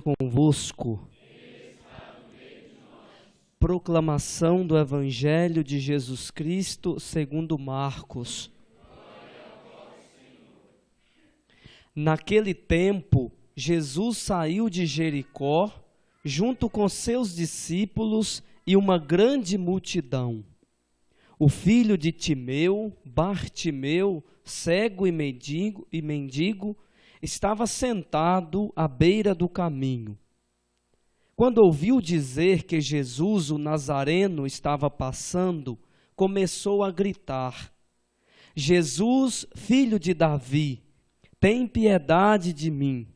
convosco. Proclamação do Evangelho de Jesus Cristo segundo Marcos. Naquele tempo, Jesus saiu de Jericó, junto com seus discípulos e uma grande multidão. O filho de Timeu, Bartimeu, cego e mendigo, estava sentado à beira do caminho. Quando ouviu dizer que Jesus, o Nazareno, estava passando, começou a gritar: Jesus, filho de Davi, tem piedade de mim.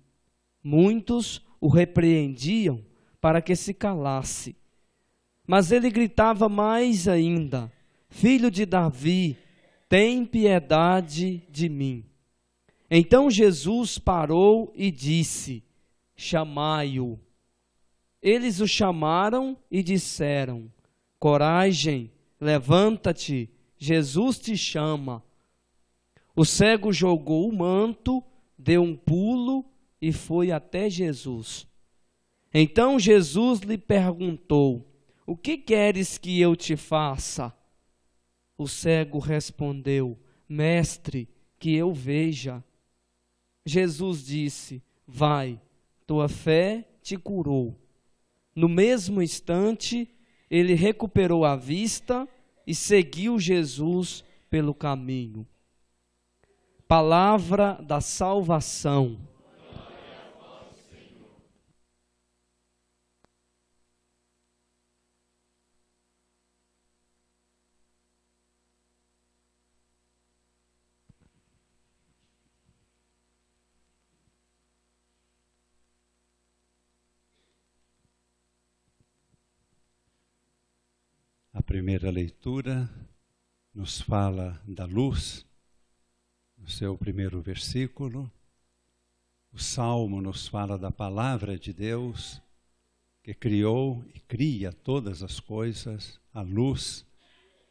Muitos o repreendiam para que se calasse. Mas ele gritava mais ainda: Filho de Davi, tem piedade de mim. Então Jesus parou e disse: chamai-o. Eles o chamaram e disseram: coragem, levanta-te, Jesus te chama. O cego jogou o manto, deu um pulo e foi até Jesus. Então Jesus lhe perguntou: o que queres que eu te faça? O cego respondeu: mestre, que eu veja. Jesus disse: vai, tua fé te curou. No mesmo instante, ele recuperou a vista e seguiu Jesus pelo caminho. Palavra da salvação. A primeira leitura nos fala da luz, no seu primeiro versículo. O Salmo nos fala da palavra de Deus, que criou e cria todas as coisas. A luz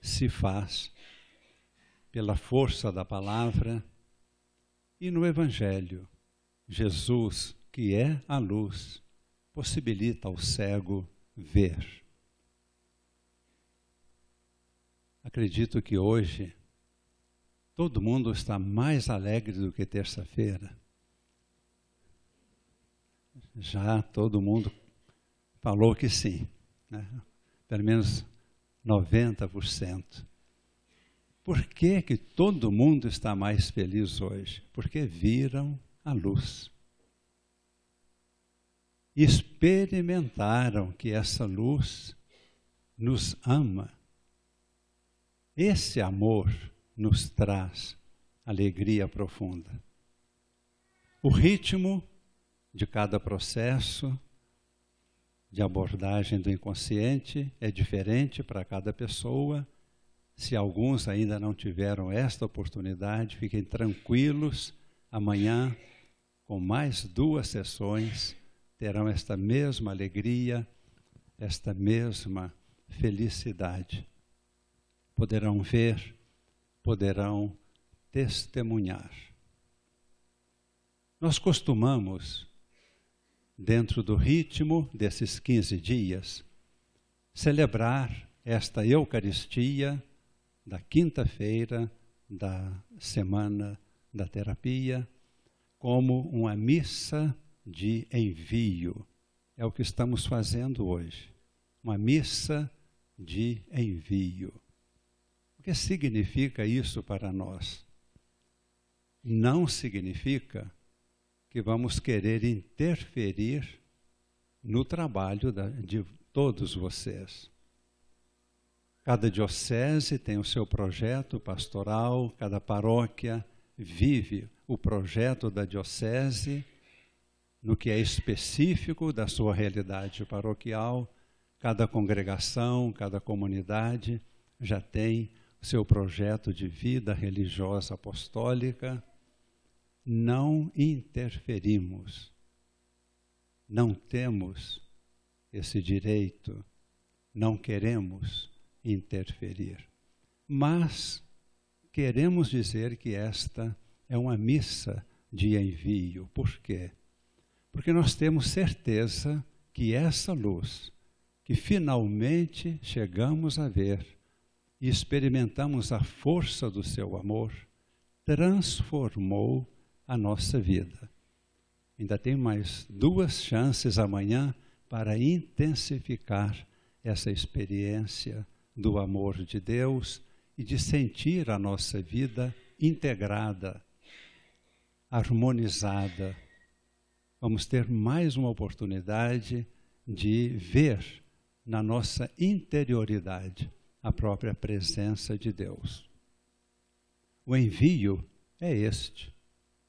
se faz pela força da palavra. E no Evangelho, Jesus, que é a luz, possibilita ao cego ver. Acredito que hoje todo mundo está mais alegre do que terça-feira. Já todo mundo falou que sim, né? Pelo menos 90%. Por que todo mundo está mais feliz hoje? Porque viram a luz. Experimentaram que essa luz nos ama. Esse amor nos traz alegria profunda. O ritmo de cada processo de abordagem do inconsciente é diferente para cada pessoa. Se alguns ainda não tiveram esta oportunidade, fiquem tranquilos. Amanhã, com mais 2 sessões, terão esta mesma alegria, esta mesma felicidade. Poderão ver, poderão testemunhar. Nós costumamos, dentro do ritmo desses 15 dias, celebrar esta Eucaristia da quinta-feira da semana da terapia como uma missa de envio. É o que estamos fazendo hoje. Uma missa de envio. O que significa isso para nós? Não significa que vamos querer interferir no trabalho de todos vocês. Cada diocese tem o seu projeto pastoral, cada paróquia vive o projeto da diocese no que é específico da sua realidade paroquial. Cada congregação, cada comunidade já tem seu projeto de vida religiosa apostólica. Não interferimos, não temos esse direito, não queremos interferir. Mas queremos dizer que esta é uma missa de envio. Por quê? Porque nós temos certeza que essa luz, que finalmente chegamos a ver e experimentamos a força do seu amor, transformou a nossa vida. Ainda tem mais 2 chances amanhã para intensificar essa experiência do amor de Deus e de sentir a nossa vida integrada, harmonizada. Vamos ter mais uma oportunidade de ver na nossa interioridade a própria presença de Deus. O envio é este: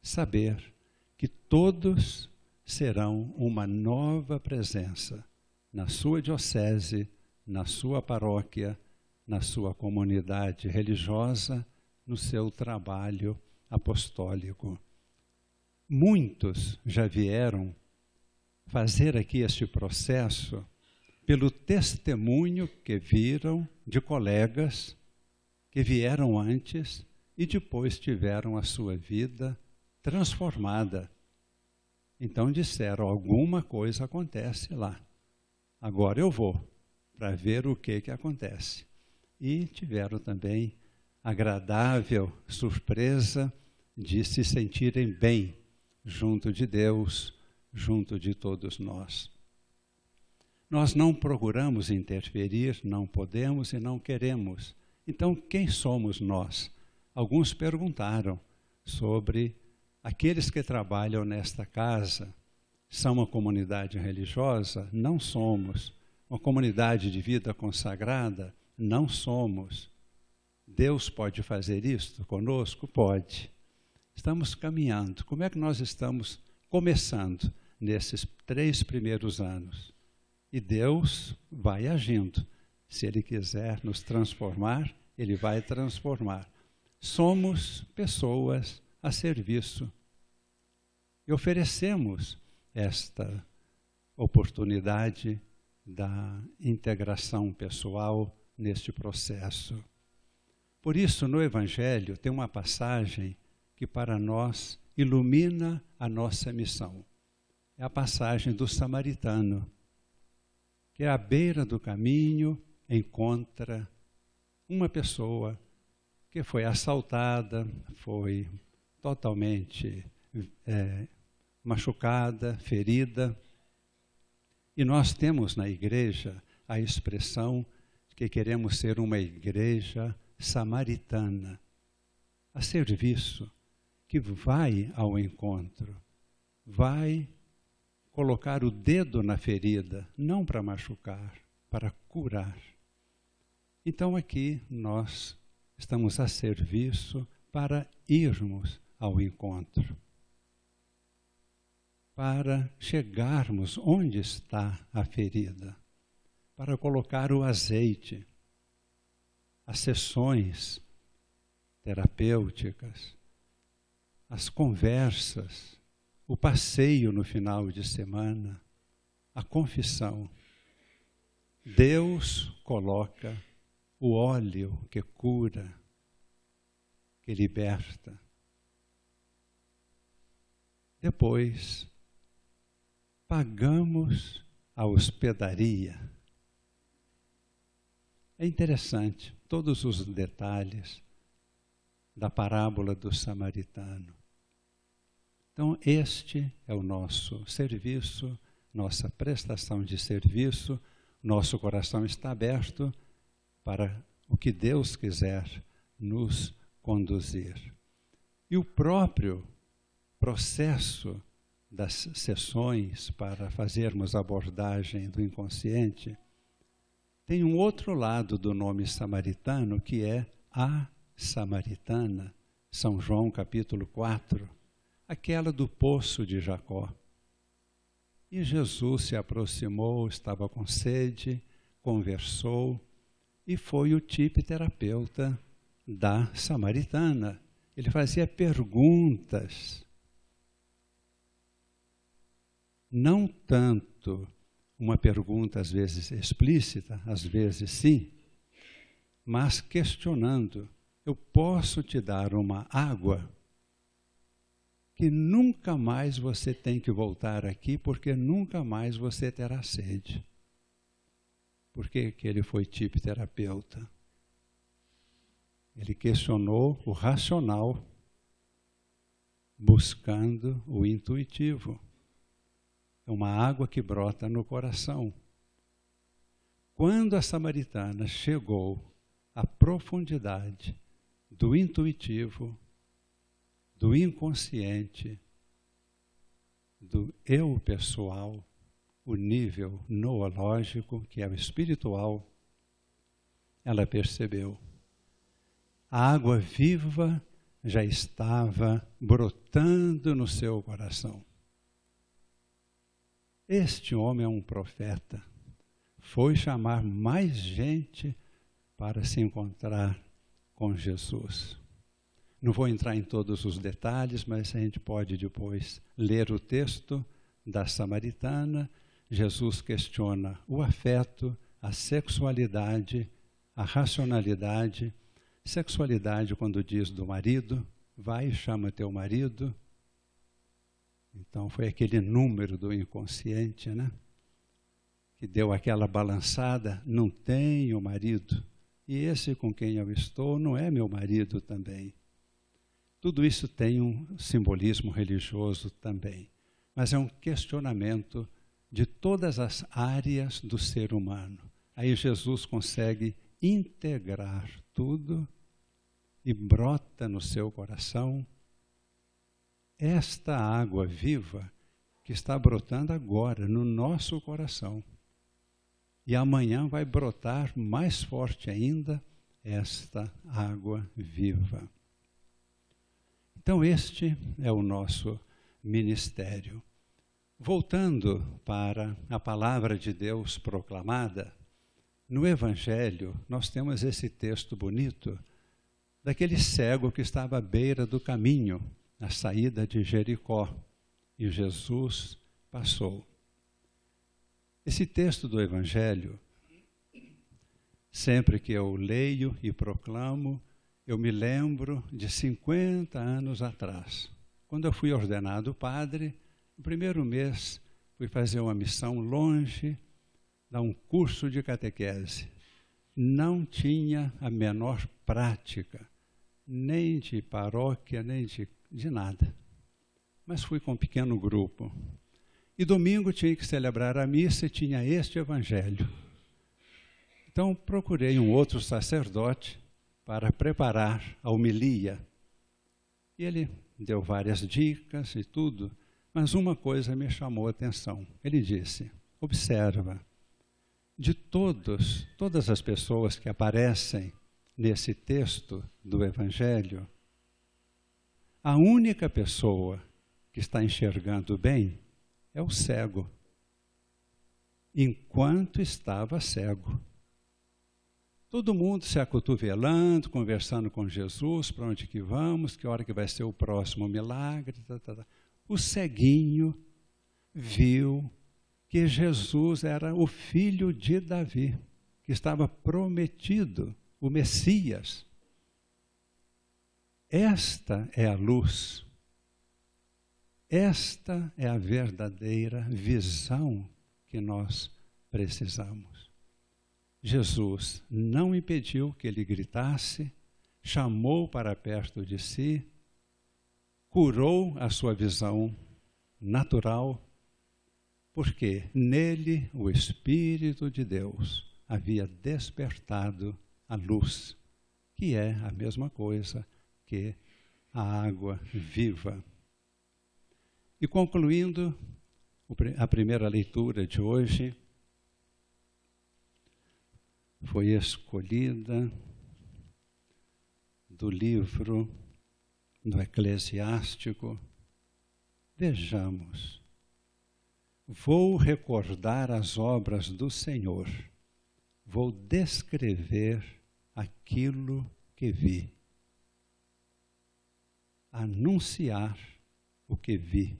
saber que todos serão uma nova presença na sua diocese, na sua paróquia, na sua comunidade religiosa, no seu trabalho apostólico. Muitos já vieram fazer aqui este processo pelo testemunho que viram de colegas que vieram antes e depois tiveram a sua vida transformada. Então disseram, alguma coisa acontece lá. Agora eu vou para ver o que acontece. E tiveram também agradável surpresa de se sentirem bem junto de Deus, junto de todos nós. Nós não procuramos interferir, não podemos e não queremos. Então, quem somos nós? Alguns perguntaram sobre aqueles que trabalham nesta casa. São uma comunidade religiosa? Não somos. Uma comunidade de vida consagrada? Não somos. Deus pode fazer isto conosco? Pode. Estamos caminhando. Como é que nós estamos começando nesses 3 primeiros anos? E Deus vai agindo. Se Ele quiser nos transformar, Ele vai transformar. Somos pessoas a serviço. E oferecemos esta oportunidade da integração pessoal neste processo. Por isso, no Evangelho, tem uma passagem que para nós ilumina a nossa missão. É a passagem do samaritano, que à beira do caminho encontra uma pessoa que foi assaltada, foi totalmente machucada, ferida. E nós temos na igreja a expressão de que queremos ser uma igreja samaritana, a serviço, que vai ao encontro, vai colocar o dedo na ferida, não para machucar, para curar. Então aqui nós estamos a serviço para irmos ao encontro, para chegarmos onde está a ferida, para colocar o azeite, as sessões terapêuticas, as conversas, o passeio no final de semana, a confissão. Deus coloca o óleo que cura, que liberta. Depois, pagamos a hospedaria. É interessante, todos os detalhes da parábola do samaritano. Então, este é o nosso serviço, nossa prestação de serviço, nosso coração está aberto para o que Deus quiser nos conduzir. E o próprio processo das sessões para fazermos a abordagem do inconsciente tem um outro lado do nome samaritano, que é a samaritana, São João capítulo 4, aquela do poço de Jacó. E Jesus se aproximou, estava com sede, conversou, e foi o tipe-terapeuta da samaritana. Ele fazia perguntas, não tanto uma pergunta às vezes explícita, às vezes sim, mas questionando: eu posso te dar uma água? que nunca mais você tem que voltar aqui, porque nunca mais você terá sede. Por que ele foi tipoterapeuta? Ele questionou o racional, buscando o intuitivo. É uma água que brota no coração. Quando a samaritana chegou à profundidade do intuitivo, do inconsciente, do eu pessoal, o nível noológico, que é o espiritual, ela percebeu. A água viva já estava brotando no seu coração. Este homem é um profeta. Foi chamar mais gente para se encontrar com Jesus. Não vou entrar em todos os detalhes, mas a gente pode depois ler o texto da samaritana. Jesus questiona o afeto, a sexualidade, a racionalidade. Sexualidade, quando diz do marido, vai e chama teu marido. Então foi aquele número do inconsciente, né? Que deu aquela balançada, não tenho marido. E esse com quem eu estou não é meu marido também. Tudo isso tem um simbolismo religioso também. Mas é um questionamento de todas as áreas do ser humano. Aí Jesus consegue integrar tudo e brota no seu coração esta água viva que está brotando agora no nosso coração. E amanhã vai brotar mais forte ainda esta água viva. Então este é o nosso ministério. Voltando para a palavra de Deus proclamada, no Evangelho nós temos esse texto bonito daquele cego que estava à beira do caminho, na saída de Jericó, e Jesus passou. Esse texto do Evangelho, sempre que eu leio e proclamo, eu me lembro de 50 anos atrás. Quando eu fui ordenado padre, no primeiro mês fui fazer uma missão longe, dar um curso de catequese. Não tinha a menor prática, nem de paróquia, nem de nada. Mas fui com um pequeno grupo. E domingo tinha que celebrar a missa e tinha este evangelho. Então procurei um outro sacerdote para preparar a homilia. E ele deu várias dicas e tudo, mas uma coisa me chamou a atenção. Ele disse, observa, de todas as pessoas que aparecem nesse texto do evangelho, a única pessoa que está enxergando bem é o cego, enquanto estava cego. Todo mundo se acotovelando, conversando com Jesus, para onde que vamos, que hora que vai ser o próximo milagre. O ceguinho viu que Jesus era o filho de Davi, que estava prometido, o Messias. Esta é a luz. Esta é a verdadeira visão que nós precisamos. Jesus não impediu que ele gritasse, chamou para perto de si, curou a sua visão natural, porque nele o Espírito de Deus havia despertado a luz, que é a mesma coisa que a água viva. E concluindo a primeira leitura de hoje, foi escolhida do livro do Eclesiástico. Vejamos, vou recordar as obras do Senhor, vou descrever aquilo que vi, anunciar o que vi.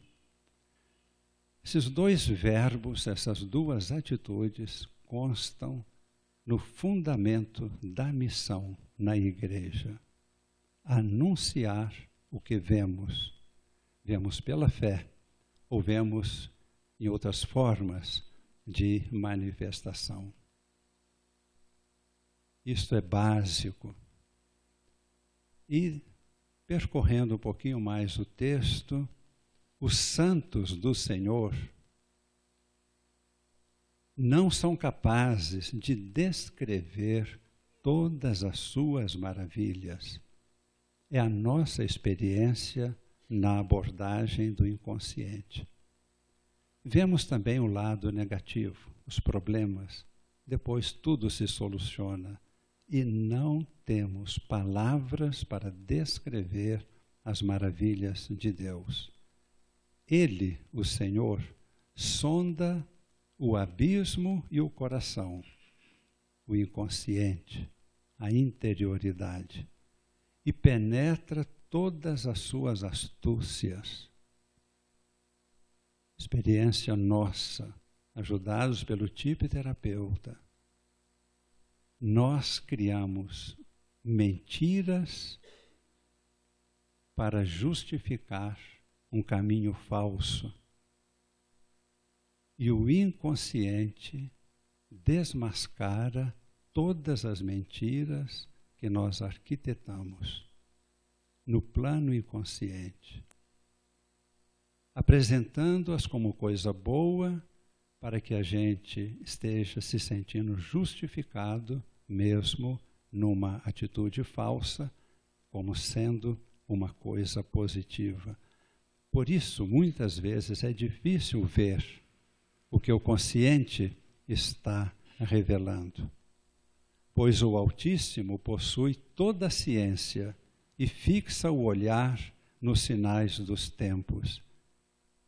Esses dois verbos, essas duas atitudes constam no fundamento da missão na igreja. Anunciar o que vemos, Vemos pela fé ou vemos em outras formas de manifestação. Isto é básico. E, percorrendo um pouquinho mais o texto, os santos do Senhor não são capazes de descrever todas as suas maravilhas. É a nossa experiência na abordagem do inconsciente. Vemos também o lado negativo, os problemas. Depois tudo se soluciona. E não temos palavras para descrever as maravilhas de Deus. Ele, o Senhor, sonda o abismo e o coração, o inconsciente, a interioridade, e penetra todas as suas astúcias. Experiência nossa, ajudados pelo tipo terapeuta. Nós criamos mentiras para justificar um caminho falso. E o inconsciente desmascara todas as mentiras que nós arquitetamos no plano inconsciente, apresentando-as como coisa boa para que a gente esteja se sentindo justificado mesmo numa atitude falsa, como sendo uma coisa positiva. Por isso, muitas vezes é difícil ver o que o consciente está revelando, pois o Altíssimo possui toda a ciência e fixa o olhar nos sinais dos tempos.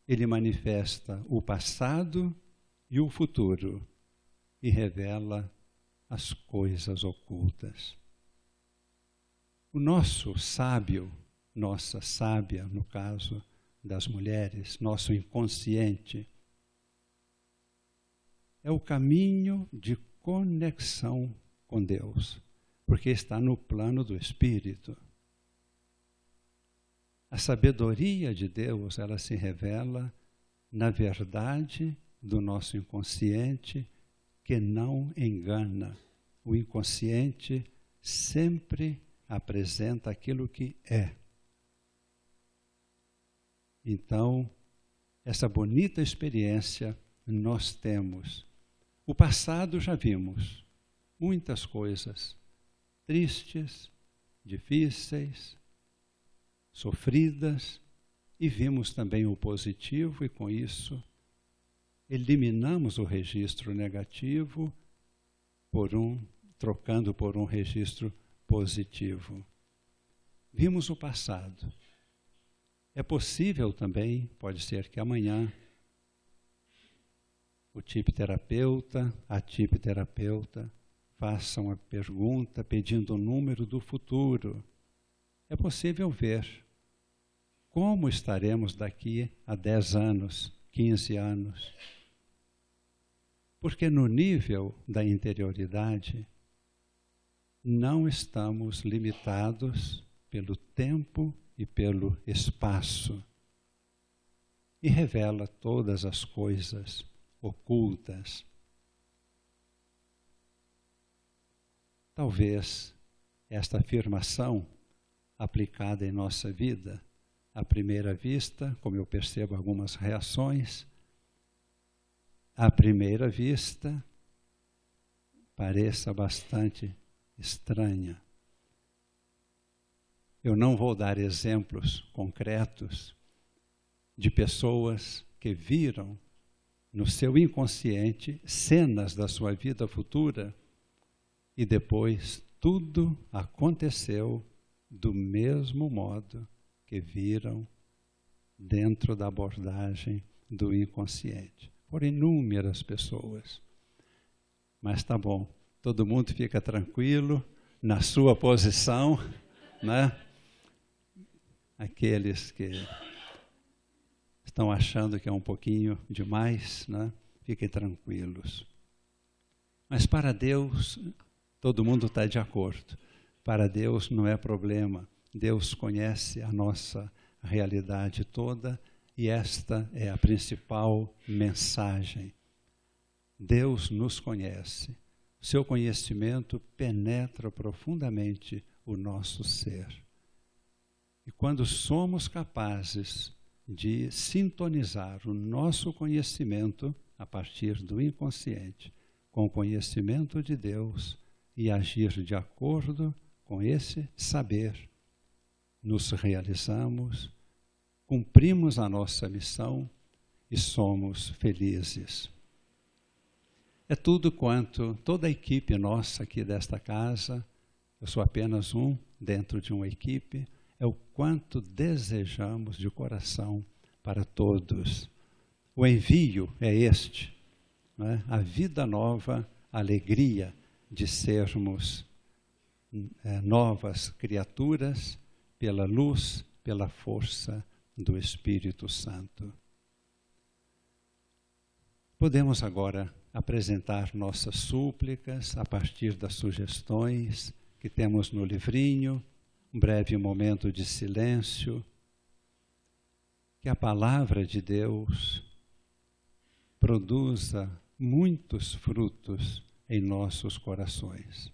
Ele manifesta o passado e o futuro e revela as coisas ocultas. O nosso sábio, nossa sábia, no caso das mulheres, nosso inconsciente, é o caminho de conexão com Deus, porque está no plano do Espírito. A sabedoria de Deus, ela se revela na verdade do nosso inconsciente, que não engana. O inconsciente sempre apresenta aquilo que é. Então, essa bonita experiência nós temos. O passado já vimos muitas coisas tristes, difíceis, sofridas, e vimos também o positivo, e com isso eliminamos o registro negativo trocando por um registro positivo. Vimos o passado. É possível também, pode ser que amanhã, o tipoterapeuta, a tipoterapeuta, façam a pergunta pedindo o número do futuro. É possível ver como estaremos daqui a 10 anos, 15 anos. Porque no nível da interioridade, não estamos limitados pelo tempo e pelo espaço. E revela todas as coisas ocultas. Talvez esta afirmação aplicada em nossa vida, à primeira vista, como eu percebo algumas reações, à primeira vista, pareça bastante estranha. Eu não vou dar exemplos concretos de pessoas que viram no seu inconsciente cenas da sua vida futura e depois tudo aconteceu do mesmo modo que viram dentro da abordagem do inconsciente. Por inúmeras pessoas. Mas tá bom, todo mundo fica tranquilo na sua posição, né? Aqueles que estão achando que é um pouquinho demais, né? Fiquem tranquilos. Mas para Deus, todo mundo está de acordo. Para Deus não é problema. Deus conhece a nossa a realidade toda, e esta é a principal mensagem. Deus nos conhece. Seu conhecimento penetra profundamente o nosso ser. E quando somos capazes de sintonizar o nosso conhecimento a partir do inconsciente com o conhecimento de Deus e agir de acordo com esse saber, nos realizamos, cumprimos a nossa missão e somos felizes. É tudo quanto toda a equipe nossa aqui desta casa, eu sou apenas um dentro de uma equipe, é o quanto desejamos de coração para todos. O envio é este, não é? A vida nova, a alegria de sermos novas criaturas pela luz, pela força do Espírito Santo. Podemos agora apresentar nossas súplicas a partir das sugestões que temos no livrinho, um breve momento de silêncio, que a palavra de Deus produza muitos frutos em nossos corações.